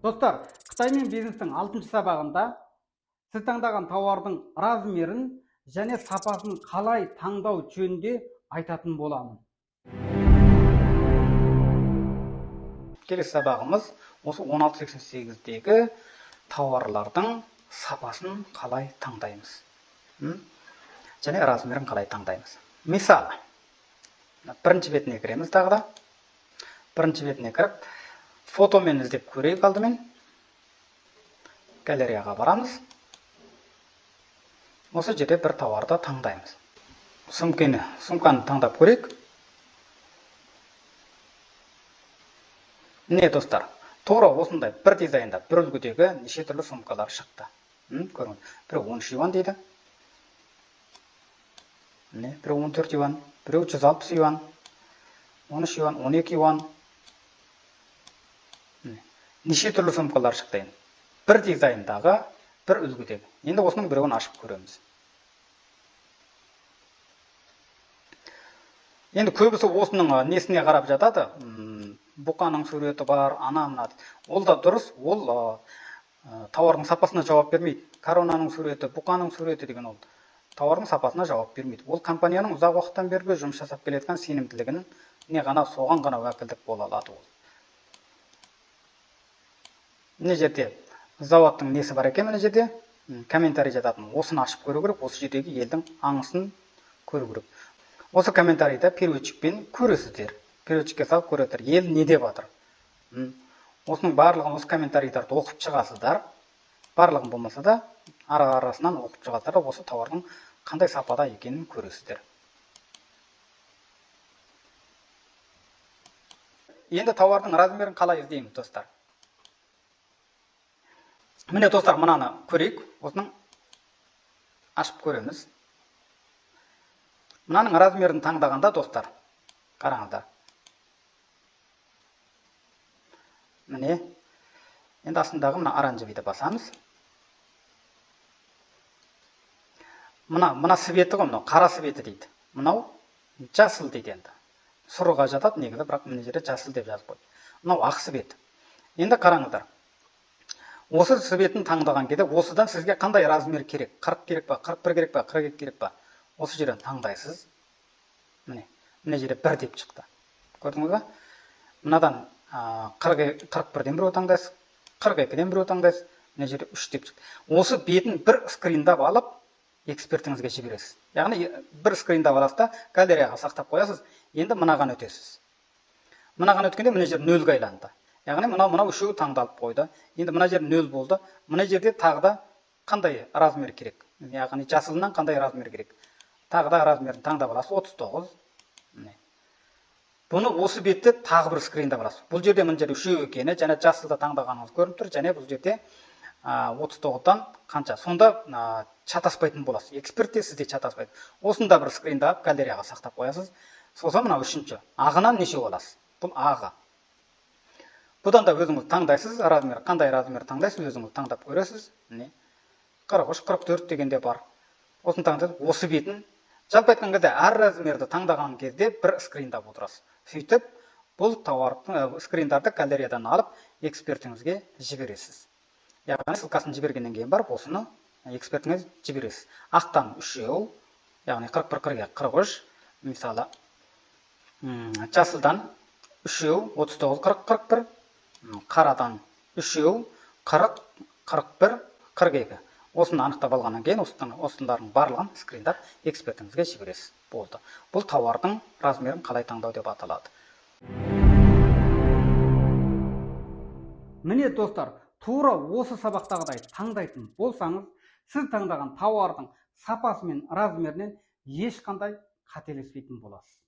Достар, Қытай мен бизнестің 6-шы сабағында сіз таңдаған тауардың размерін және сапасын қалай таңдау жөнінде айтатын боламын. Келесі сабағымыз осы 1688-дегі тауарлардың сапасын қалай таңдаймыз және размерін қалай таңдаймыз. Мысалы, бірінші бетіне кіреміз тағы да. Бірінші бетіне кіріп, фотомен іздеп көрейік алдымен. Галереяға барамыз. Осы жерде бір тауарды таңдаймыз. Сумканы таңдап көрейік. Міне достар, тура осындай бір дизайнда, бір үлгідегі неше түрлі сумкалар шықты. Көріңіз, біреу 13 юан дейді. Біреу 14 юан, біреу 160 юан, 13 юан, 12 юан. Неше түрлі сумкалар шықты. Бір дизайндағы, бір үлгідегі. Енді осының біреуін ашып көреміз. Енді көбісі осының несіне қарап жатады. Бұқаның суреті бар, ана-мына. Ол да дұрыс, ол тауардың сапасына жауап бермейді. Коронаның суреті, бұқаның суреті деген ол тауардың сапасына жауап бермейді. Ол компанияның ұзақ уақыттан бергі жұмыс жасап келеткен сенімділігінің не ғана соған ғана уәкілдік бола алады ол. Мына жерде заводтың несі бар екен, мына жерде комментарий жататын. Осыны ашып көру керек, осы жердегі елдің аңысын көру керек. Осы комментарийді переводчикпен көресіздер. Переводчикке салып көретер, ел не деп жатыр. Осының барлығын, осы комментарийлерді оқып шығасыздар. Барлығын болмаса да арасынан оқып шығасыздар, осы тауардың қандай сапада екенін көресіздер. Енді тауардың размерін қалай іздейміз, достар? Міне достар, мынаны көрейік. Осының ашып көреміз. Мынаның размерін таңдағанда, достар, қараңыздар. Міне, енді астындағы мына оранжевыйды басамыз. Мына светі ғой, қара светі дейді. Мынау жасыл дейді енді. Сұрыға жатады негізі, бірақ мына жерде жасыл деп жазып қойды. Мынау ақ свет. Енді қараңыздар. Осы светін таңдаған кезде, осыдан сізге қандай размер керек? 40 керек па, 41 керек па, 42 керек па? Осы жерден таңдайсыз. Міне жерде 1 деп шықты. Көрдіңіз ба? Мынадан 41-ден біреу таңдайсыз, 42-ден біреу таңдайсыз, мына жерде 3 деп шықты. Осы бетін бір скриндап алып, экспертіңізге жібересіз. Яғни бір скриндап аласыз да, галереяға сақтап қоясыз, енді мынаған өтесіз. Мынаған өткенде мына жер 0-ға айланды. Яғни мынау үшеуі таңдалып қойды. Енді мына жер 0 болды. Мына жерде тағы да қандай размер керек? Яғни жасылынан қандай размер керек? Тағы да размерін таңдап аласыз, 39. Бұны осы бетте тағы бір скриндап аласыз. Бұл жерде мына жерде үшеу екені, және жасылда таңдағаныңыз көрініп тұр, және бұл жерде 39-дан қанша? Сонда чатаспайтын боласыз. Экспертте сізде чатаспайды. Осында бір скриндап галереяға сақтап қоясыз. Сосын мына үшінші. Ағынан неше аласыз? Бұл ағы. Бұдан да өзіңіз таңдайсыз, размер, қандай размер таңдайсыз, өзіңіз таңдап көресіз. 43, 44 дегенде бар. Осын таңдайсыз, осы бетін. Жалпы айтқан кезде әр размерді таңдаған кезде бір скриндап отырасыз. Сөйтіп, бұл тауардың скриндарды галереядан алып, экспертіңізге жібересіз. Яғни ссылкасын жібергеннен кейін барып, осыны экспертіңіз жібересіз. Ақтан үшеу, яғни 41, 43, мысалы, жасылдан үшеу, 39, 40, 41, қарадан үшеу, 40, 41, 42. Осыны анықтап алғаннан кейін, осындардың барлығын скриндап экспертіңізге жібересіз. Болды. Бұл тауардың размерін қалай таңдау деп аталады. Міне достар, тура осы сабақтағыдай таңдайтын болсаңыз, сіз таңдаған тауардың сапасы мен размерінен ешқандай қателеспейтін боласыз.